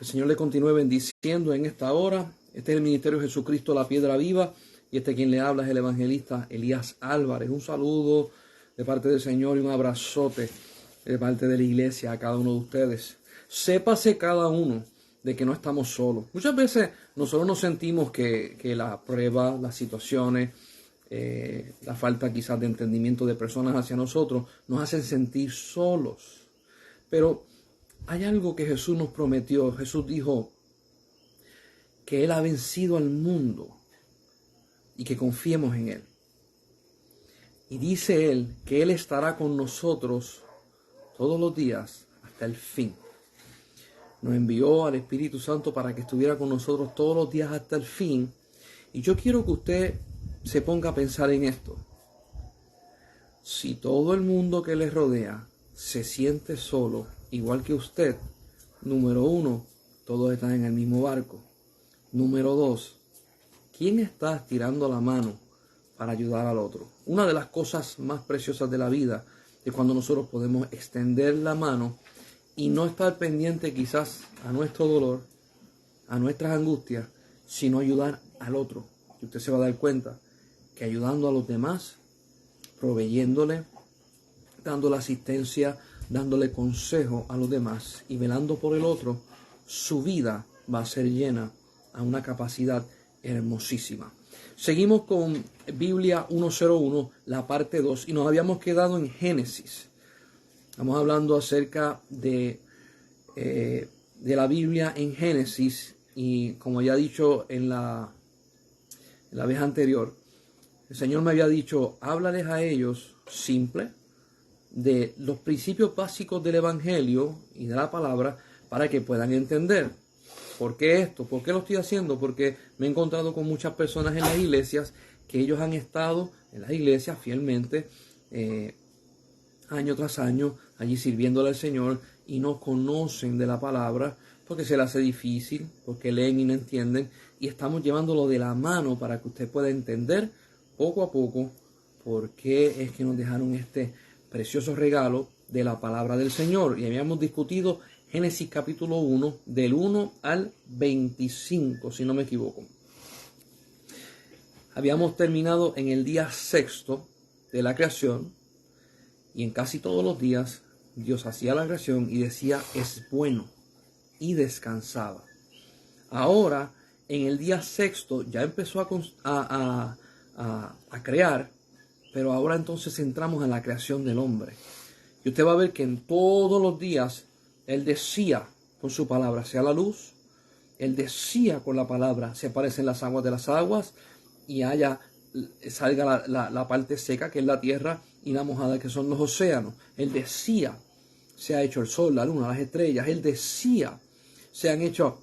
El Señor le continúe bendiciendo en esta hora. Este es el Ministerio de Jesucristo, la Piedra Viva. Y quien le habla es el evangelista Elías Álvarez. Un saludo de parte del Señor y un abrazote de parte de la iglesia a cada uno de ustedes. Sépase cada uno de que no estamos solos. Muchas veces nosotros nos sentimos que la prueba, las situaciones, la falta quizás de entendimiento de personas hacia nosotros nos hacen sentir solos. Pero hay algo que Jesús nos prometió. Jesús dijo que Él ha vencido al mundo y que confiemos en Él. Y dice Él que Él estará con nosotros todos los días hasta el fin. Nos envió al Espíritu Santo para que estuviera con nosotros todos los días hasta el fin. Y yo quiero que usted se ponga a pensar en esto. Si todo el mundo que le rodea se siente solo, igual que usted, número uno, todos están en el mismo barco. Número dos, ¿quién está estirando la mano para ayudar al otro? Una de las cosas más preciosas de la vida es cuando nosotros podemos extender la mano y no estar pendiente quizás a nuestro dolor, a nuestras angustias, sino ayudar al otro. Y usted se va a dar cuenta que ayudando a los demás, proveyéndole, dándole asistencia, dándole consejo a los demás y velando por el otro, su vida va a ser llena a una capacidad hermosísima. Seguimos con Biblia 101, la parte 2, y nos habíamos quedado en Génesis. Estamos hablando acerca de la Biblia en Génesis, y como ya he dicho en la vez anterior, el Señor me había dicho, háblales a ellos simple, de los principios básicos del Evangelio y de la palabra para que puedan entender. ¿Por qué esto? ¿Por qué lo estoy haciendo? Porque me he encontrado con muchas personas en las iglesias que ellos han estado en las iglesias fielmente año tras año allí sirviéndole al Señor y no conocen de la palabra porque se les hace difícil, porque leen y no entienden, y estamos llevándolo de la mano para que usted pueda entender poco a poco por qué es que nos dejaron este precioso regalo de la palabra del Señor. Y habíamos discutido Génesis capítulo 1, del 1 al 25, si no me equivoco. Habíamos terminado en el día sexto de la creación, y en casi todos los días Dios hacía la creación y decía, es bueno, y descansaba. Ahora, en el día sexto, ya empezó a crear, pero ahora entonces entramos en la creación del hombre. Y usted va a ver que en todos los días Él decía con su palabra, sea la luz. Él decía con la palabra, se aparecen las aguas de las aguas y salga la parte seca, que es la tierra, y la mojada, que son los océanos. Él decía, se ha hecho el sol, la luna, las estrellas. Él decía, se han hecho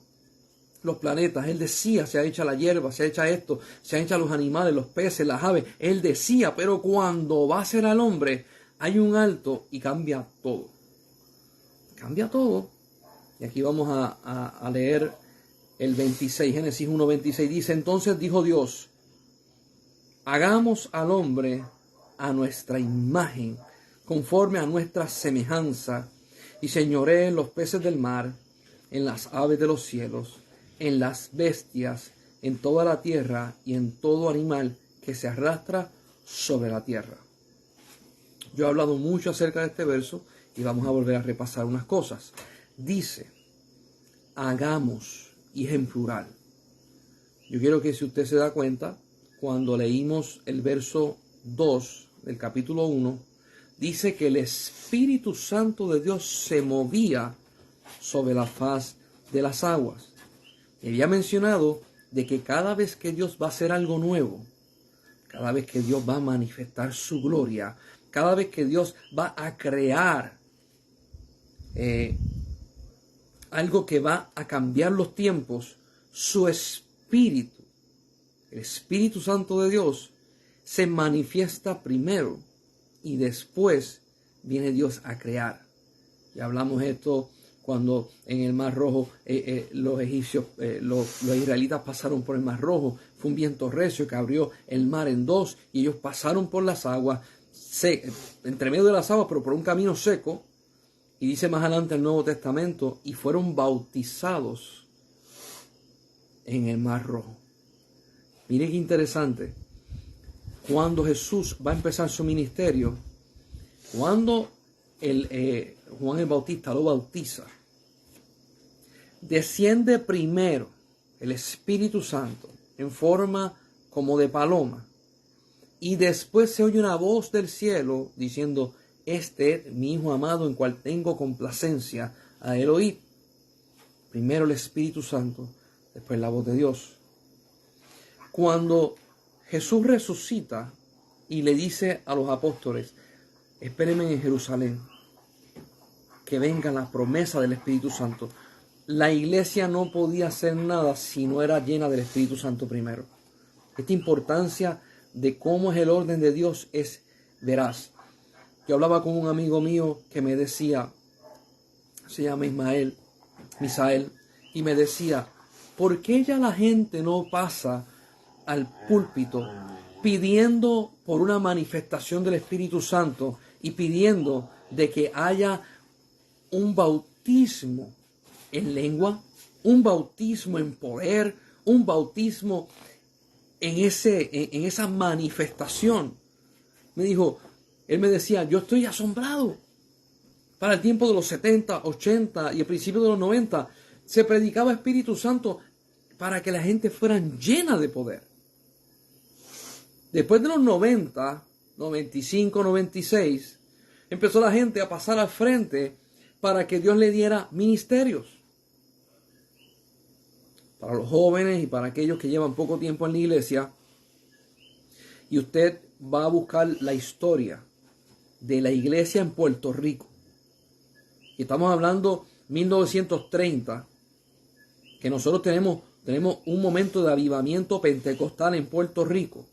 los planetas. Él decía, se ha hecho la hierba, se ha hecho esto, se han hecho los animales, los peces, las aves. Él decía, pero cuando va a ser al hombre, hay un alto y cambia todo. Cambia todo. Y aquí vamos a leer el 26, Génesis 1:26. Dice, entonces dijo Dios, hagamos al hombre a nuestra imagen, conforme a nuestra semejanza, y señoree en los peces del mar, en las aves de los cielos, en las bestias, en toda la tierra y en todo animal que se arrastra sobre la tierra. Yo he hablado mucho acerca de este verso y vamos a volver a repasar unas cosas. Dice, hagamos, y es en plural. Yo quiero que si usted se da cuenta, cuando leímos el verso 2 del capítulo 1, dice que el Espíritu Santo de Dios se movía sobre la faz de las aguas. Y había mencionado de que cada vez que Dios va a hacer algo nuevo, cada vez que Dios va a manifestar su gloria, cada vez que Dios va a crear algo que va a cambiar los tiempos, su Espíritu, el Espíritu Santo de Dios, se manifiesta primero y después viene Dios a crear. Ya hablamos esto cuando en el Mar Rojo los egipcios, los israelitas pasaron por el Mar Rojo. Fue un viento recio que abrió el mar en dos y ellos pasaron por las aguas, entre medio de las aguas, pero por un camino seco. Y dice más adelante el Nuevo Testamento, y fueron bautizados en el Mar Rojo. Mire qué interesante. Cuando Jesús va a empezar su ministerio, cuando Juan el Bautista lo bautiza, desciende primero el Espíritu Santo en forma como de paloma, y después se oye una voz del cielo diciendo: este es mi Hijo amado en cual tengo complacencia, a él oíd. Primero el Espíritu Santo, después la voz de Dios. Cuando Jesús resucita y le dice a los apóstoles: espérenme en Jerusalén, que venga la promesa del Espíritu Santo. La iglesia no podía hacer nada si no era llena del Espíritu Santo primero. Esta importancia de cómo es el orden de Dios es veraz. Yo hablaba con un amigo mío que me decía, se llama Misael, y me decía: ¿por qué ya la gente no pasa al púlpito pidiendo por una manifestación del Espíritu Santo y pidiendo de que haya un bautismo en lengua, un bautismo en poder, un bautismo en esa manifestación? Él me decía: yo estoy asombrado. Para el tiempo de los 70, 80 y el principio de los 90, se predicaba Espíritu Santo para que la gente fuera llena de poder. Después de los 90, 95, 96, empezó la gente a pasar al frente para que Dios le diera ministerios. Para los jóvenes y para aquellos que llevan poco tiempo en la iglesia, y usted va a buscar la historia de la iglesia en Puerto Rico. Y estamos hablando 1930, que nosotros tenemos un momento de avivamiento pentecostal en Puerto Rico.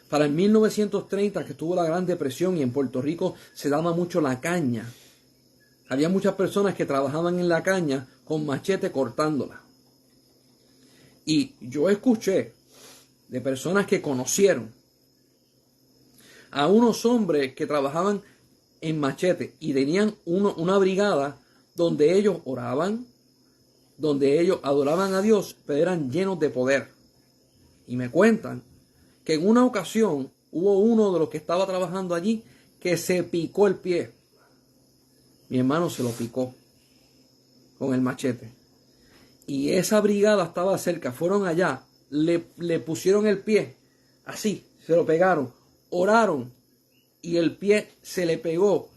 Para el 1930, que estuvo la Gran Depresión y en Puerto Rico se daba mucho la caña. Había muchas personas que trabajaban en la caña con machete cortándola. Y yo escuché de personas que conocieron a unos hombres que trabajaban en machete y tenían una brigada donde ellos oraban, donde ellos adoraban a Dios, pero eran llenos de poder. Y me cuentan que en una ocasión hubo uno de los que estaba trabajando allí que se picó el pie. Mi hermano se lo picó con el machete. Y esa brigada estaba cerca, fueron allá, le pusieron el pie, así, se lo pegaron, oraron, y el pie se le pegó,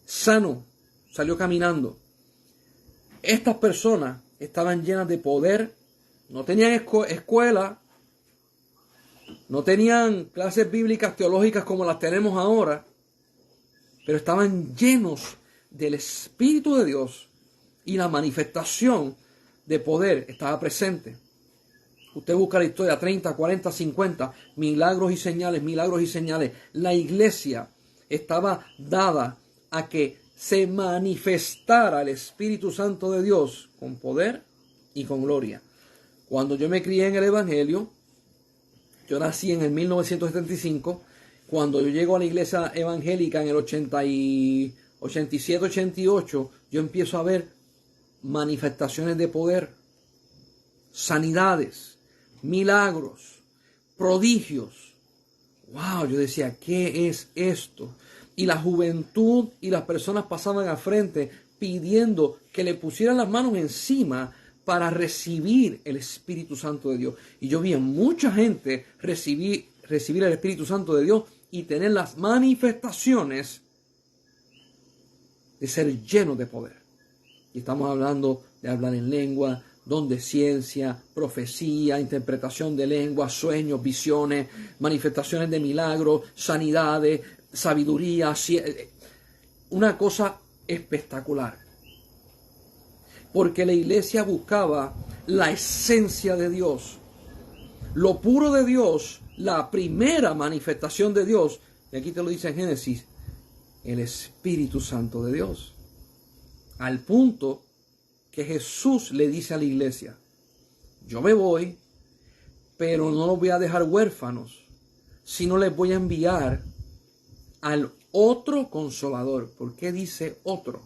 sano, salió caminando. Estas personas estaban llenas de poder, no tenían escuela, no tenían clases bíblicas teológicas como las tenemos ahora, pero estaban llenos del Espíritu de Dios y la manifestación de poder estaba presente. Usted busca la historia 30, 40, 50, milagros y señales, milagros y señales. La iglesia estaba dada a que se manifestara el Espíritu Santo de Dios con poder y con gloria. Cuando yo me crié en el Evangelio, yo nací en el 1975, cuando yo llego a la iglesia evangélica en el 87, 88, yo empiezo a ver manifestaciones de poder, sanidades, milagros, prodigios. Wow, yo decía, ¿qué es esto? Y la juventud y las personas pasaban al frente pidiendo que le pusieran las manos encima para recibir el Espíritu Santo de Dios. Y yo vi a mucha gente recibir el Espíritu Santo de Dios y tener las manifestaciones de ser llenos de poder. Y estamos hablando de hablar en lengua, don de ciencia, profecía, interpretación de lengua, sueños, visiones, manifestaciones de milagros, sanidades, sabiduría, una cosa espectacular. Porque la iglesia buscaba la esencia de Dios, lo puro de Dios, la primera manifestación de Dios. Y aquí te lo dice en Génesis, el Espíritu Santo de Dios. Al punto que Jesús le dice a la iglesia, yo me voy, pero no los voy a dejar huérfanos, sino les voy a enviar al otro consolador. ¿Por qué dice otro?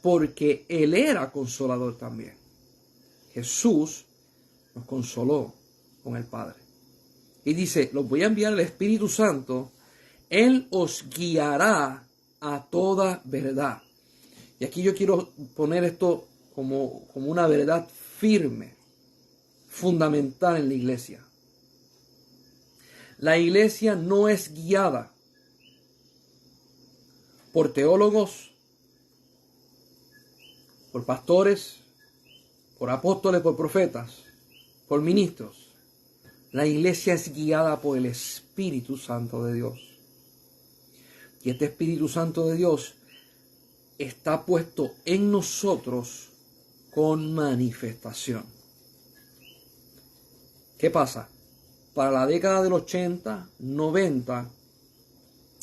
Porque Él era consolador también. Jesús nos consoló con el Padre. Y dice, los voy a enviar el Espíritu Santo, Él os guiará a toda verdad. Y aquí yo quiero poner esto como una verdad firme, fundamental en la iglesia. La iglesia no es guiada por teólogos, por pastores, por apóstoles, por profetas, por ministros. La iglesia es guiada por el Espíritu Santo de Dios. Y este Espíritu Santo de Dios está puesto en nosotros con manifestación. ¿Qué pasa? Para la década del 80, 90,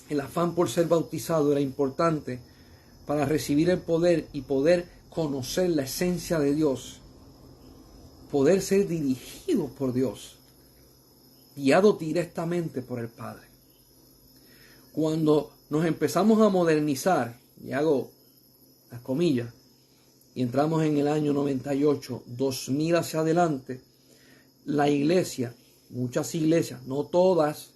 el afán por ser bautizado era importante para recibir el poder y poder conocer la esencia de Dios, poder ser dirigido por Dios, guiado directamente por el Padre. Cuando nos empezamos a modernizar, y hago las comillas, y entramos en el año 98, 2000 hacia adelante, la iglesia, muchas iglesias, no todas,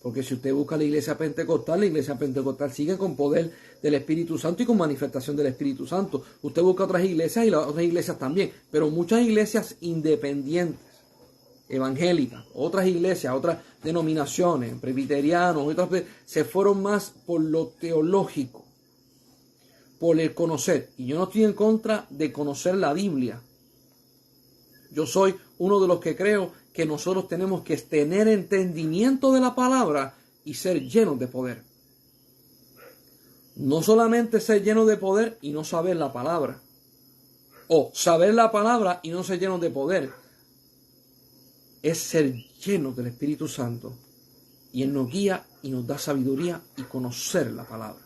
porque si usted busca la iglesia pentecostal sigue con poder del Espíritu Santo y con manifestación del Espíritu Santo. Usted busca otras iglesias y las otras iglesias también, pero muchas iglesias independientes, evangélicas, otras iglesias, otras denominaciones, presbiterianos, otras, se fueron más por lo teológico, por el conocer. Y yo no estoy en contra de conocer la Biblia. Yo soy uno de los que creo que nosotros tenemos que tener entendimiento de la palabra y ser llenos de poder. No solamente ser llenos de poder y no saber la palabra. O saber la palabra y no ser llenos de poder. Es ser llenos del Espíritu Santo. Y Él nos guía y nos da sabiduría y conocer la palabra.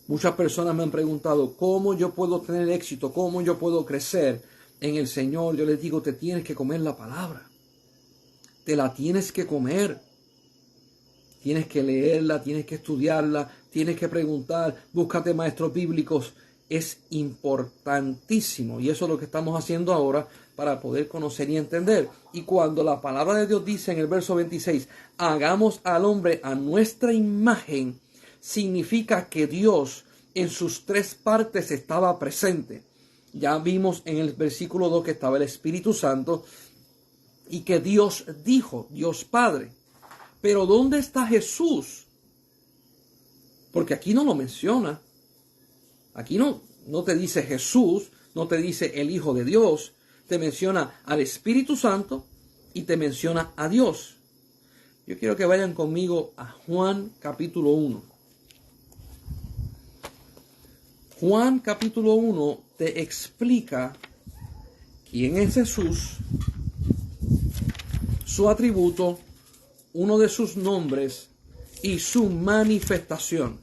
Muchas personas me han preguntado, ¿cómo yo puedo tener éxito? ¿Cómo yo puedo crecer en el Señor? Yo les digo, te tienes que comer la palabra. Te la tienes que comer. Tienes que leerla, tienes que estudiarla, tienes que preguntar, búscate maestros bíblicos. Es importantísimo. Y eso es lo que estamos haciendo ahora para poder conocer y entender. Y cuando la palabra de Dios dice en el verso 26, hagamos al hombre a nuestra imagen, significa que Dios en sus tres partes estaba presente. Ya vimos en el versículo 2 que estaba el Espíritu Santo y que Dios dijo, Dios Padre. Pero ¿dónde está Jesús? Porque aquí no lo menciona. Aquí no te dice Jesús, no te dice el Hijo de Dios. Te menciona al Espíritu Santo y te menciona a Dios. Yo quiero que vayan conmigo a Juan capítulo 1. Juan capítulo 1 te explica quién es Jesús, su atributo, uno de sus nombres y su manifestación.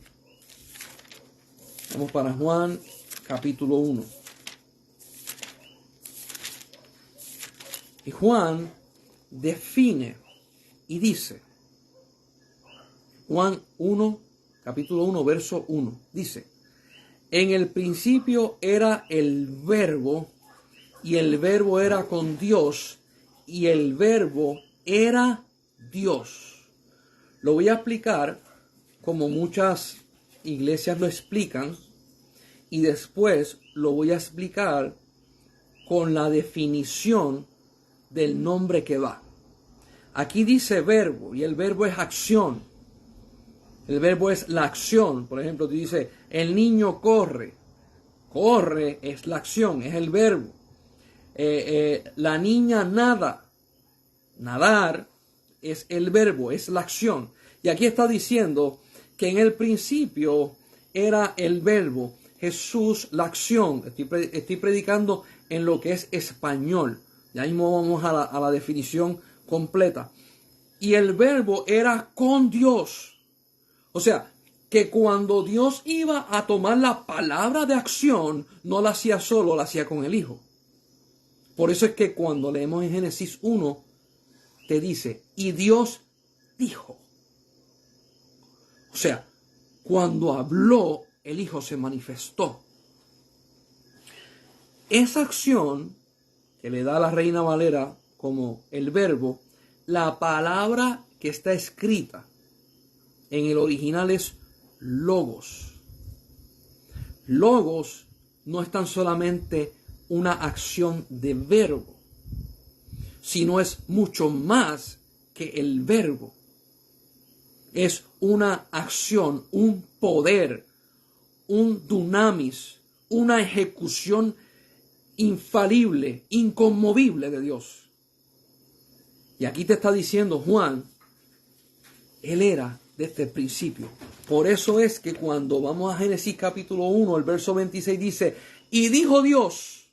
Vamos para Juan capítulo 1. Y Juan define y dice, Juan 1, capítulo 1, verso 1, dice, en el principio era el Verbo, y el Verbo era con Dios, y el Verbo era Dios. Lo voy a explicar como muchas iglesias lo explican, y después lo voy a explicar con la definición del nombre que va. Aquí dice verbo, y el verbo es acción. El verbo es la acción. Por ejemplo, te dice, el niño corre. Corre es la acción, es el verbo. La niña nada. Nadar es el verbo, es la acción. Y aquí está diciendo que en el principio era el verbo. Jesús, la acción. Estoy predicando en lo que es español. Ya mismo vamos a la definición completa. Y el verbo era con Dios. O sea, que cuando Dios iba a tomar la palabra de acción, no la hacía solo, la hacía con el Hijo. Por eso es que cuando leemos en Génesis 1, te dice, y Dios dijo. O sea, cuando habló, el Hijo se manifestó. Esa acción que le da a la Reina Valera como el verbo, la palabra que está escrita en el original es logos. Logos no es tan solamente una acción de verbo, sino es mucho más que el verbo. Es una acción, un poder, un dunamis, una ejecución infalible, inconmovible de Dios. Y aquí te está diciendo Juan, Él era desde el principio. Por eso es que cuando vamos a Génesis capítulo 1, el verso 26 dice, y dijo Dios,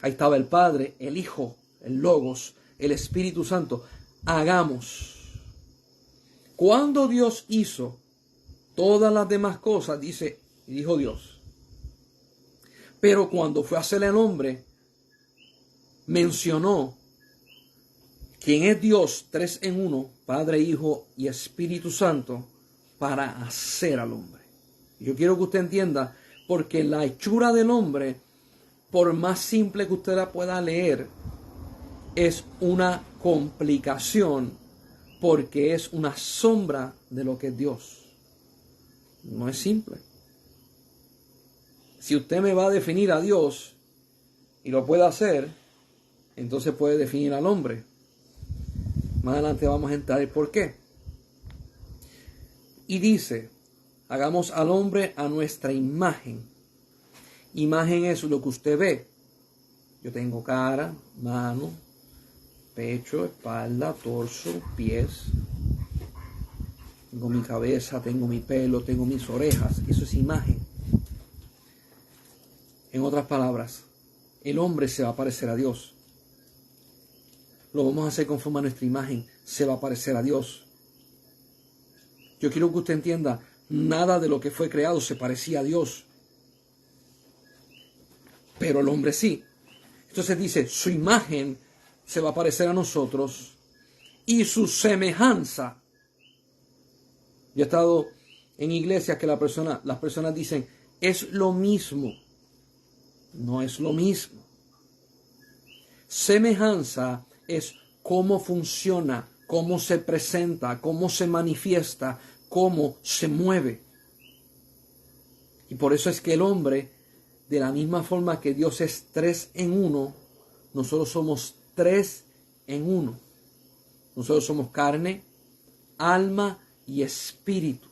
ahí estaba el Padre, el Hijo, el Logos, el Espíritu Santo, hagamos. Cuando Dios hizo todas las demás cosas, dice, y dijo Dios. Pero cuando fue a hacer el hombre, mencionó quién es Dios, 3 en 1, Padre, Hijo y Espíritu Santo, para hacer al hombre. Yo quiero que usted entienda, porque la hechura del hombre, por más simple que usted la pueda leer, es una complicación, porque es una sombra de lo que es Dios. No es simple. Si usted me va a definir a Dios, y lo puede hacer, entonces puede definir al hombre. Más adelante vamos a entrar el por qué. Y dice, hagamos al hombre a nuestra imagen. Imagen es lo que usted ve. Yo tengo cara, mano, pecho, espalda, torso, pies. Tengo mi cabeza, tengo mi pelo, tengo mis orejas. Eso es imagen. En otras palabras, el hombre se va a parecer a Dios. Lo vamos a hacer conforme a nuestra imagen. Se va a parecer a Dios. Yo quiero que usted entienda, nada de lo que fue creado se parecía a Dios. Pero el hombre sí. Entonces dice, su imagen se va a parecer a nosotros y su semejanza. Yo he estado en iglesias que las personas dicen, es lo mismo. No es lo mismo. Semejanza es cómo funciona, cómo se presenta, cómo se manifiesta, cómo se mueve. Y por eso es que el hombre, de la misma forma que Dios es 3 en 1, nosotros somos 3 en 1. Nosotros somos carne, alma y espíritu.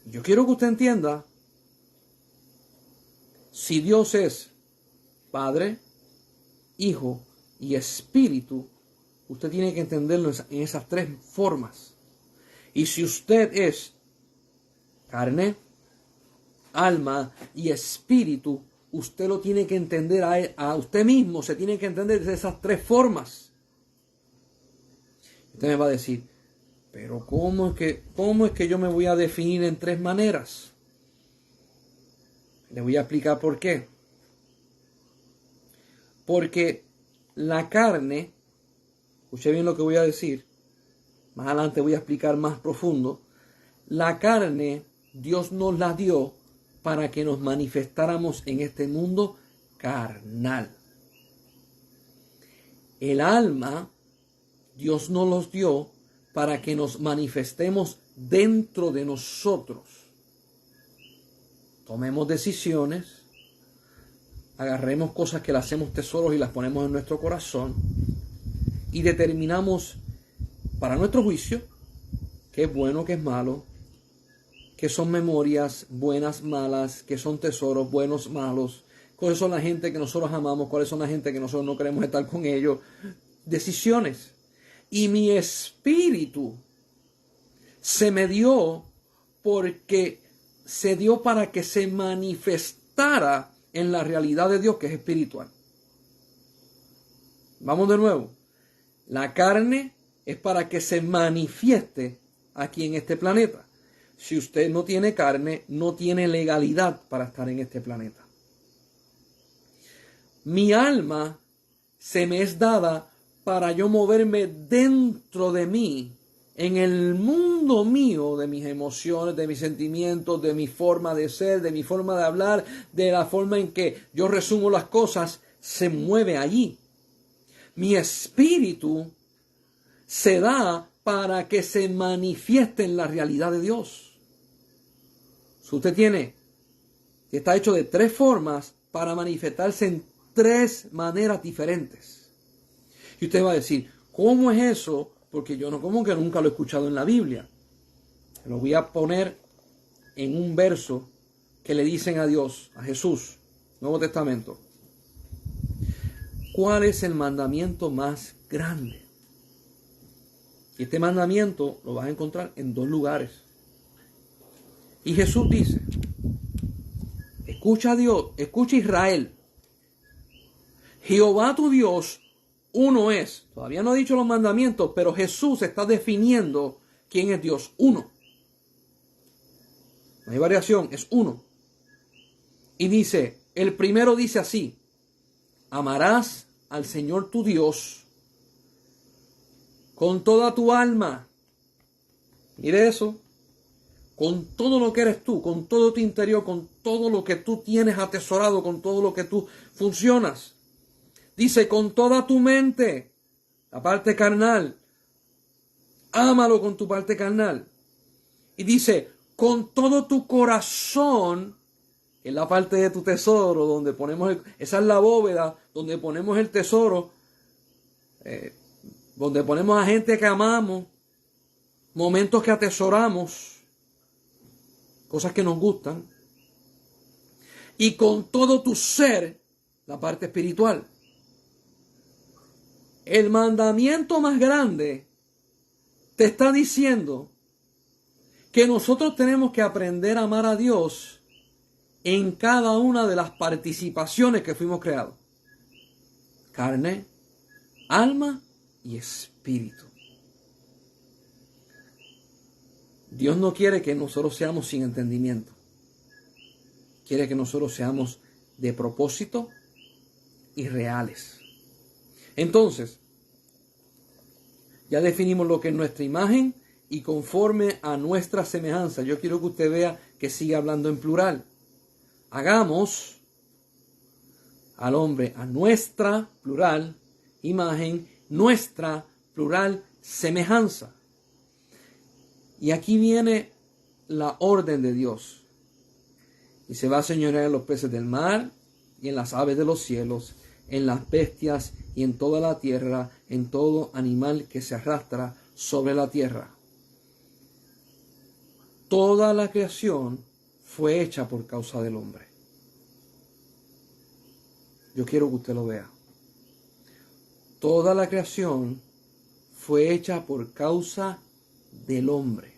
Yo quiero que usted entienda, si Dios es Padre, Hijo y Espíritu, usted tiene que entenderlo en esas 3 formas. Y si usted es carne, alma y espíritu, usted lo tiene que entender a usted mismo, se tiene que entender de esas 3 formas. Usted me va a decir, pero ¿cómo es que yo me voy a definir en 3 maneras? Le voy a explicar por qué. Porque la carne, escuche bien lo que voy a decir, más adelante voy a explicar más profundo, la carne Dios nos la dio para que nos manifestáramos en este mundo carnal. El alma Dios nos los dio para que nos manifestemos dentro de nosotros. Tomemos decisiones, agarremos cosas que las hacemos tesoros y las ponemos en nuestro corazón y determinamos para nuestro juicio qué es bueno, qué es malo, qué son memorias buenas, malas, qué son tesoros buenos, malos, cuáles son la gente que nosotros amamos, cuáles son la gente que nosotros no queremos estar con ellos. Decisiones. Y mi espíritu se me dio porque se dio para que se manifestara en la realidad de Dios, que es espiritual. Vamos de nuevo. La carne es para que se manifieste aquí en este planeta. Si usted no tiene carne, no tiene legalidad para estar en este planeta. Mi alma se me es dada para yo moverme dentro de mí en el mundo mío de mis emociones, de mis sentimientos, de mi forma de ser, de mi forma de hablar, de la forma en que yo resumo las cosas, se mueve allí. Mi espíritu se da para que se manifieste en la realidad de Dios. Si usted está hecho de 3 formas para manifestarse en 3 maneras diferentes. Y usted va a decir, ¿cómo es eso? Porque yo no, como que nunca lo he escuchado en la Biblia. Lo voy a poner en un verso que le dicen a Dios, a Jesús, Nuevo Testamento. ¿Cuál es el mandamiento más grande? Y este mandamiento lo vas a encontrar en 2 lugares. Y Jesús dice, escucha a Dios, escucha Israel. Jehová tu Dios, uno es. Todavía no ha dicho los mandamientos, pero Jesús está definiendo quién es Dios. Uno. No hay variación, es uno. Y dice, el primero dice así, amarás al Señor tu Dios con toda tu alma. Mire eso. Con todo lo que eres tú, con todo tu interior, con todo lo que tú tienes atesorado, con todo lo que tú funcionas. Dice, con toda tu mente, la parte carnal. Ámalo con tu parte carnal. Y dice, con todo tu corazón, que es la parte de tu tesoro, donde ponemos, esa es la bóveda, donde ponemos el tesoro, donde ponemos a gente que amamos, momentos que atesoramos, cosas que nos gustan, y con todo tu ser, la parte espiritual. El mandamiento más grande te está diciendo que nosotros tenemos que aprender a amar a Dios en cada una de las participaciones que fuimos creados. Carne, alma y espíritu. Dios no quiere que nosotros seamos sin entendimiento. Quiere que nosotros seamos de propósito y reales. Entonces, ya definimos lo que es nuestra imagen y conforme a nuestra semejanza. Yo quiero que usted vea que sigue hablando en plural. Hagamos al hombre a nuestra, plural, imagen, nuestra, plural, semejanza. Y aquí viene la orden de Dios. Y se va a señorear en los peces del mar y en las aves de los cielos, en las bestias y en toda la tierra, en todo animal que se arrastra sobre la tierra. Toda la creación fue hecha por causa del hombre. Yo quiero que usted lo vea. Toda la creación fue hecha por causa del hombre.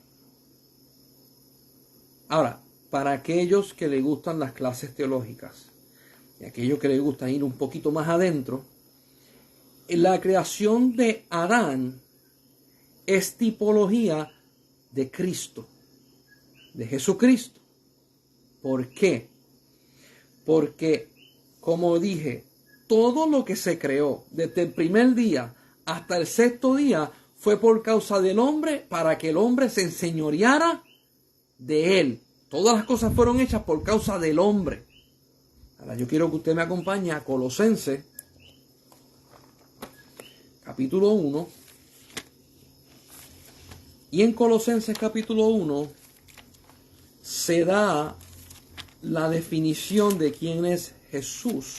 Ahora, para aquellos que les gustan las clases teológicas y aquellos que les gusta ir un poquito más adentro, la creación de Adán es tipología de Cristo, de Jesucristo. ¿Por qué? Porque, como dije, todo lo que se creó desde el primer día hasta el 6º día fue por causa del hombre, para que el hombre se enseñoreara de él. Todas las cosas fueron hechas por causa del hombre. Ahora yo quiero que usted me acompañe a Colosenses, capítulo 1. Y en Colosenses capítulo 1 se da la definición de quién es Jesús.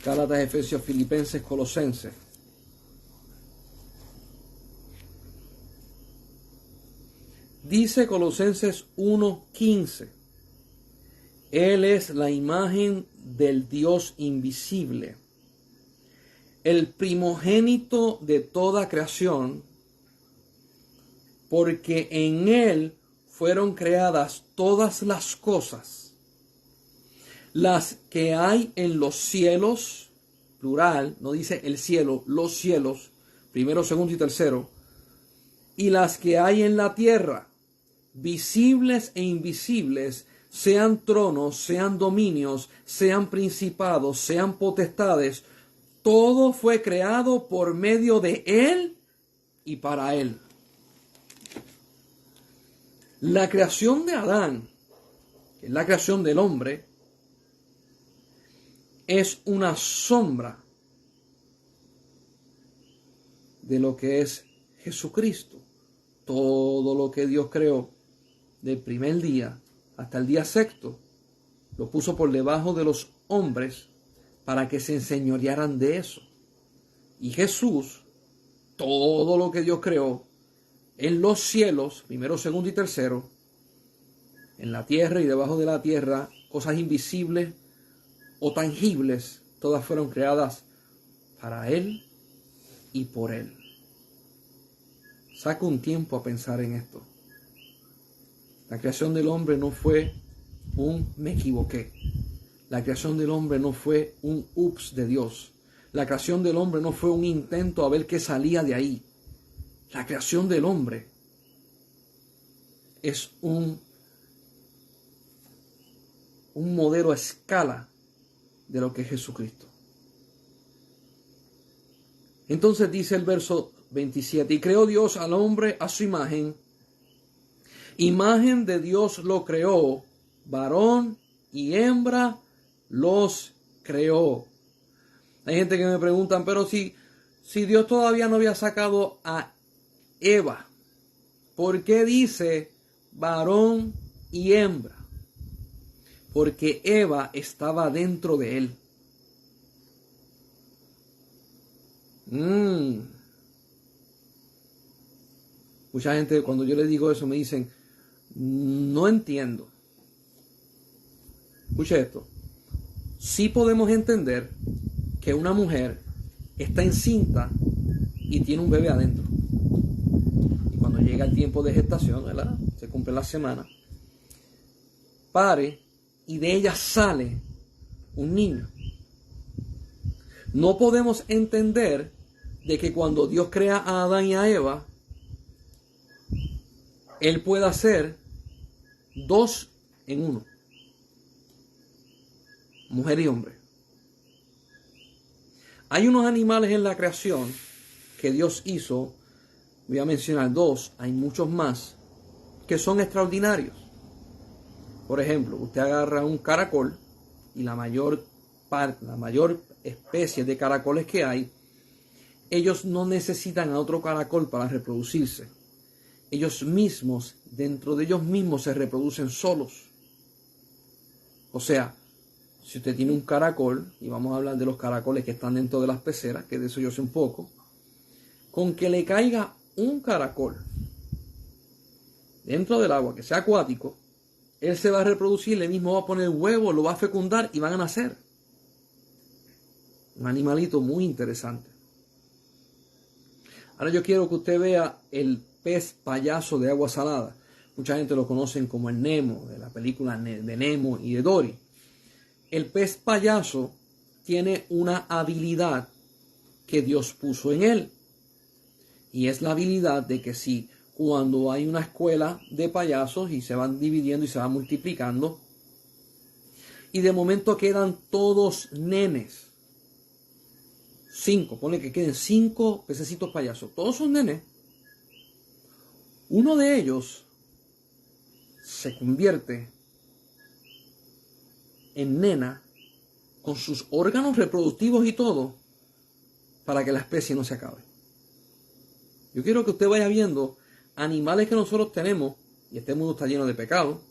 Gálatas, Efesios, Filipenses, Colosenses. Dice Colosenses 1:15. Él es la imagen del Dios invisible, el primogénito de toda creación, porque en Él fueron creadas todas las cosas, las que hay en los cielos, plural, no dice el cielo, los cielos, primero, segundo y tercero, y las que hay en la tierra, visibles e invisibles, sean tronos, sean dominios, sean principados, sean potestades. todo fue creado por medio de Él y para Él. La creación de Adán, que es la creación del hombre, es una sombra de lo que es Jesucristo. Todo lo que Dios creó del primer día hasta el día sexto, lo puso por debajo de los hombres para que se enseñorearan de eso. Y Jesús, todo lo que Dios creó en los cielos, primero, segundo y tercero, en la tierra y debajo de la tierra, cosas invisibles o tangibles, todas fueron creadas para Él y por Él. Saca un tiempo a pensar en esto. La creación del hombre no fue un me equivoqué. La creación del hombre no fue un ups de Dios. La creación del hombre no fue un intento a ver qué salía de ahí. La creación del hombre es un modelo a escala de lo que es Jesucristo. Entonces dice el verso 27, y creó Dios al hombre a su imagen. Imagen de Dios lo creó, varón y hembra los creó. Hay gente que me preguntan, pero si Dios todavía no había sacado a Eva, ¿por qué dice varón y hembra? Porque Eva estaba dentro de él. Mucha gente, cuando yo les digo eso, me dicen, no entiendo. Escuche esto. Sí podemos entender que una mujer está encinta y tiene un bebé adentro. Y cuando llega el tiempo de gestación, ¿verdad? Se cumple la semana, pare y de ella sale un niño. No podemos entender de que cuando Dios crea a Adán y a Eva, Él pueda hacer dos en uno. Mujer y hombre. Hay unos animales en la creación que Dios hizo, voy a mencionar dos, hay muchos más, que son extraordinarios. Por ejemplo, usted agarra un caracol y la mayor especie de caracoles que hay, ellos no necesitan a otro caracol para reproducirse. Ellos mismos, dentro de ellos mismos, se reproducen solos. O sea, si usted tiene un caracol, y vamos a hablar de los caracoles que están dentro de las peceras, que de eso yo sé un poco, con que le caiga un caracol dentro del agua, que sea acuático, él se va a reproducir, él mismo va a poner huevo, lo va a fecundar y van a nacer. Un animalito muy interesante. Ahora yo quiero que usted vea el pez payaso de agua salada. Mucha gente lo conocen como el Nemo, de la película de Nemo y de Dory. El pez payaso tiene una habilidad que Dios puso en él. Y es la habilidad de que si cuando hay una escuela de payasos y se van dividiendo y se van multiplicando, y de momento quedan todos nenes, 5, ponle que queden 5 pececitos payasos, todos son nenes, uno de ellos se convierte en nena con sus órganos reproductivos y todo para que la especie no se acabe. Yo quiero que usted vaya viendo animales que nosotros tenemos, y este mundo está lleno de pecado,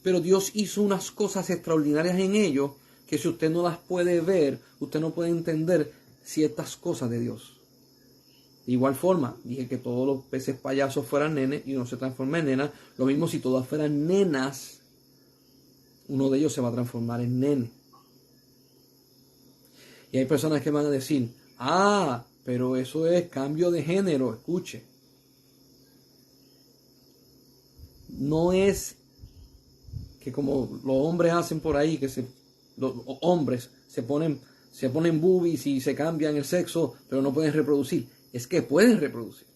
pero Dios hizo unas cosas extraordinarias en ellos que si usted no las puede ver, usted no puede entender ciertas cosas de Dios. De igual forma, dije que todos los peces payasos fueran nenes y uno se transforma en nena. Lo mismo si todas fueran nenas, uno de ellos se va a transformar en nene. Y hay personas que van a decir, pero eso es cambio de género. Escuche. No es que como los hombres hacen por ahí, que los hombres se ponen boobies y se cambian el sexo, pero no pueden reproducir. Es que pueden reproducir.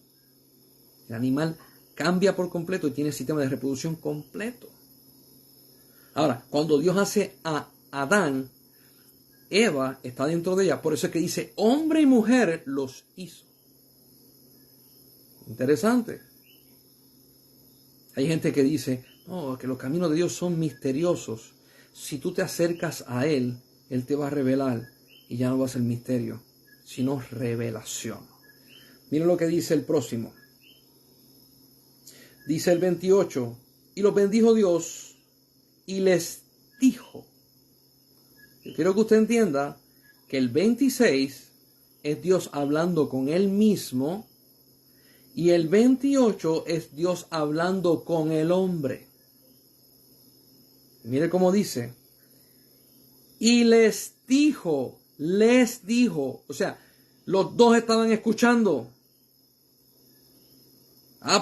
El animal cambia por completo y tiene sistema de reproducción completo. Ahora, cuando Dios hace a Adán, Eva está dentro de ella. Por eso es que dice, hombre y mujer los hizo. Interesante. Hay gente que dice, no, que los caminos de Dios son misteriosos. Si tú te acercas a Él, Él te va a revelar y ya no va a ser misterio, sino revelación. Miren lo que dice el próximo. Dice el 28, y los bendijo Dios y les dijo. Yo quiero que usted entienda que el 26 es Dios hablando con Él mismo y el 28 es Dios hablando con el hombre. Mire cómo dice. Y les dijo. O sea, los dos estaban escuchando.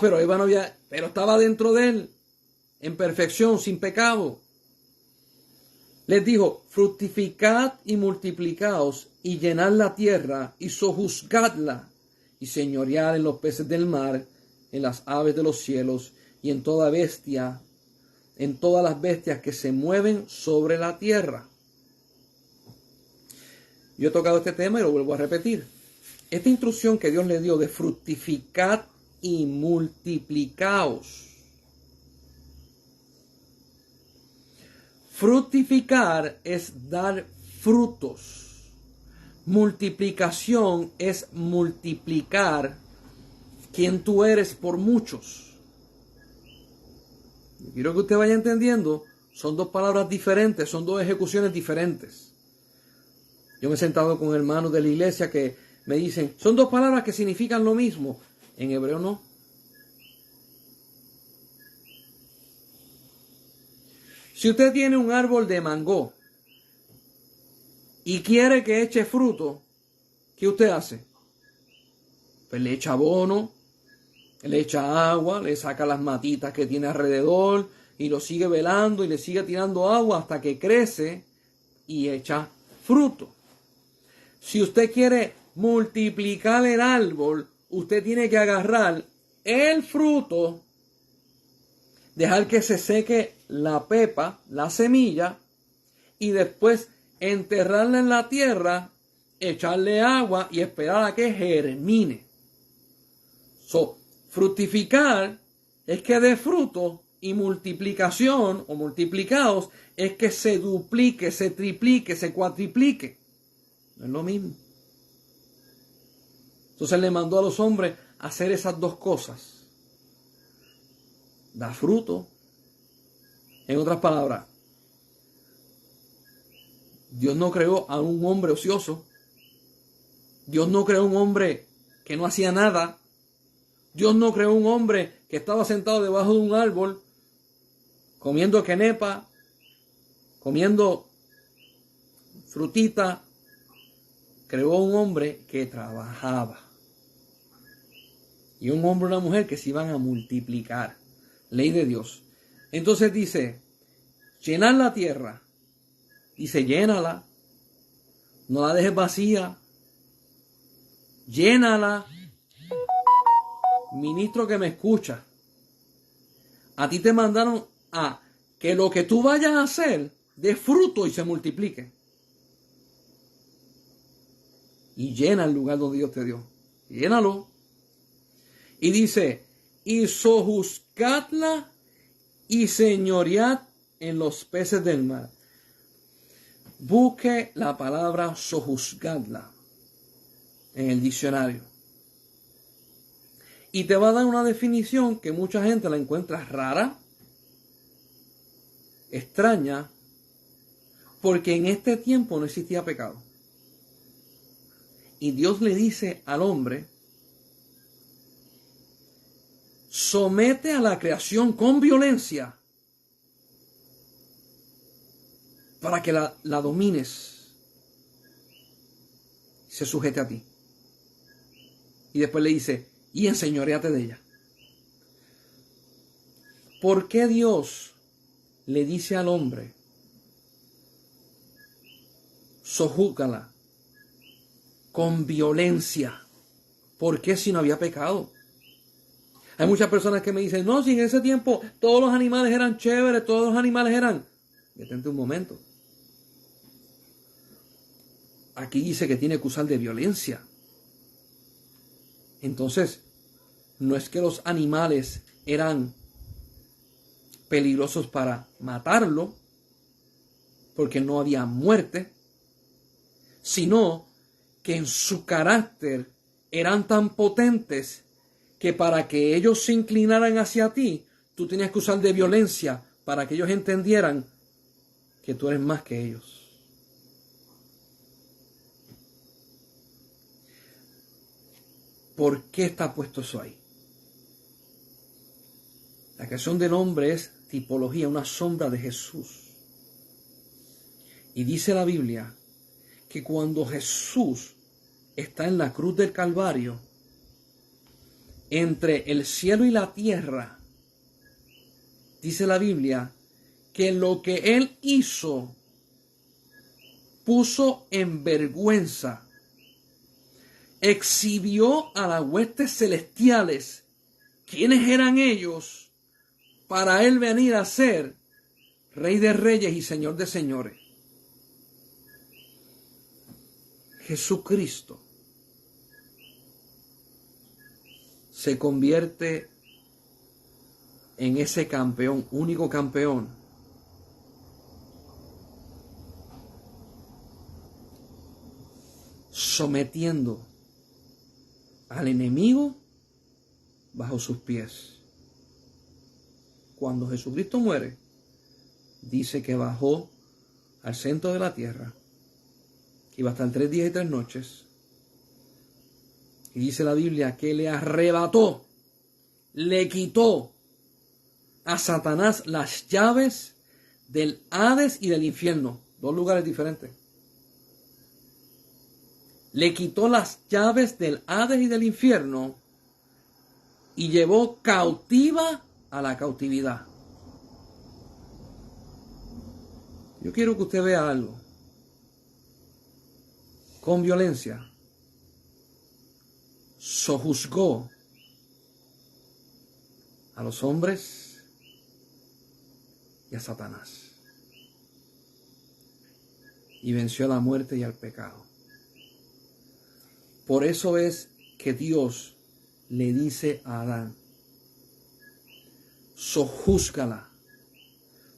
Pero Eva no había, pero estaba dentro de él, en perfección, sin pecado. Les dijo, fructificad y multiplicaos y llenad la tierra y sojuzgadla y señoread en los peces del mar, en las aves de los cielos y en toda bestia, en todas las bestias que se mueven sobre la tierra. Yo he tocado este tema y lo vuelvo a repetir. Esta instrucción que Dios le dio de fructificad y multiplicaos. Fructificar es dar frutos. Multiplicación es multiplicar quien tú eres por muchos. Quiero que usted vaya entendiendo, son dos palabras diferentes, son dos ejecuciones diferentes. Yo me he sentado con hermanos de la iglesia que me dicen, son dos palabras que significan lo mismo. En hebreo no. Si usted tiene un árbol de mango y quiere que eche fruto, ¿qué usted hace? Pues le echa abono, le echa agua, le saca las matitas que tiene alrededor y lo sigue velando y le sigue tirando agua hasta que crece y echa fruto. Si usted quiere multiplicar el árbol, usted tiene que agarrar el fruto, dejar que se seque la pepa, la semilla, y después enterrarla en la tierra, echarle agua y esperar a que germine. Fructificar es que dé fruto y multiplicación o multiplicados es que se duplique, se triplique, se cuatriplique. No es lo mismo. Entonces le mandó a los hombres a hacer esas dos cosas. Da fruto. En otras palabras, Dios no creó a un hombre ocioso. Dios no creó un hombre que no hacía nada. Dios no creó un hombre que estaba sentado debajo de un árbol comiendo quenepa, comiendo frutita. Creó un hombre que trabajaba. Y un hombre y una mujer que se iban a multiplicar. Ley de Dios. Entonces dice, llenar la tierra. Dice, llénala. No la dejes vacía. Llénala. Ministro que me escucha. A ti te mandaron a que lo que tú vayas a hacer dé fruto y se multiplique. Y llena el lugar donde Dios te dio. Llénalo. Y dice, y sojuzgadla y señoread en los peces del mar. Busque la palabra sojuzgadla en el diccionario. Y te va a dar una definición que mucha gente la encuentra rara, extraña, porque en este tiempo no existía pecado. Y Dios le dice al hombre, somete a la creación con violencia para que la domines y se sujete a ti. Y después le dice, y enseñoréate de ella. ¿Por qué Dios le dice al hombre, sojúzgala con violencia? ¿Por qué si no había pecado? Hay muchas personas que me dicen, no, si en ese tiempo todos los animales eran chéveres, todos los animales eran... Detente un momento. aquí dice que tiene que usar de violencia. Entonces, no es que los animales eran peligrosos para matarlo, porque no había muerte, sino que en su carácter eran tan potentes que para que ellos se inclinaran hacia ti, tú tenías que usar de violencia para que ellos entendieran que tú eres más que ellos. ¿Por qué está puesto eso ahí? La creación del hombre es tipología, una sombra de Jesús. Y dice la Biblia que cuando Jesús está en la cruz del Calvario, entre el cielo y la tierra, dice la Biblia que lo que Él hizo puso en vergüenza, exhibió a las huestes celestiales, quienes eran ellos, para Él venir a ser Rey de Reyes y Señor de Señores. Jesucristo se convierte en ese campeón, único campeón, sometiendo al enemigo bajo sus pies. Cuando Jesucristo muere, dice que bajó al centro de la tierra, que iba a estar 3 días y 3 noches, y dice la Biblia que le arrebató, le quitó a Satanás las llaves del Hades y del infierno, 2 lugares diferentes. Le quitó las llaves del Hades y del infierno y llevó cautiva a la cautividad. Yo quiero que usted vea algo. Con violencia sojuzgó a los hombres y a Satanás, y venció a la muerte y al pecado. Por eso es que Dios le dice a Adán: sojúzgala,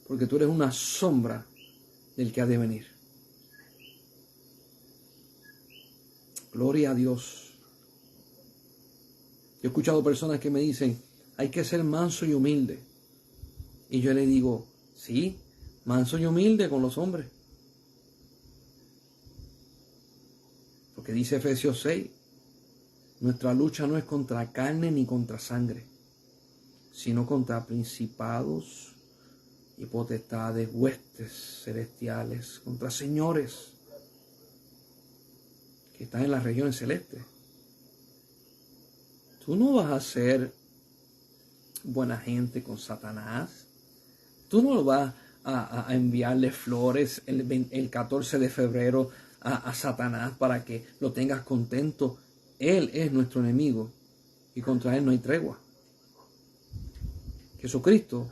porque tú eres una sombra del que ha de venir. Gloria a Dios. Yo he escuchado personas que me dicen: hay que ser manso y humilde. Y yo le digo: sí, manso y humilde con los hombres. Porque dice Efesios 6, nuestra lucha no es contra carne ni contra sangre, sino contra principados y potestades, huestes celestiales, contra señores que están en las regiones celestes. Tú no vas a ser buena gente con Satanás. Tú no vas a enviarle flores el 14 de febrero a Satanás para que lo tengas contento. Él es nuestro enemigo y contra él no hay tregua. Jesucristo,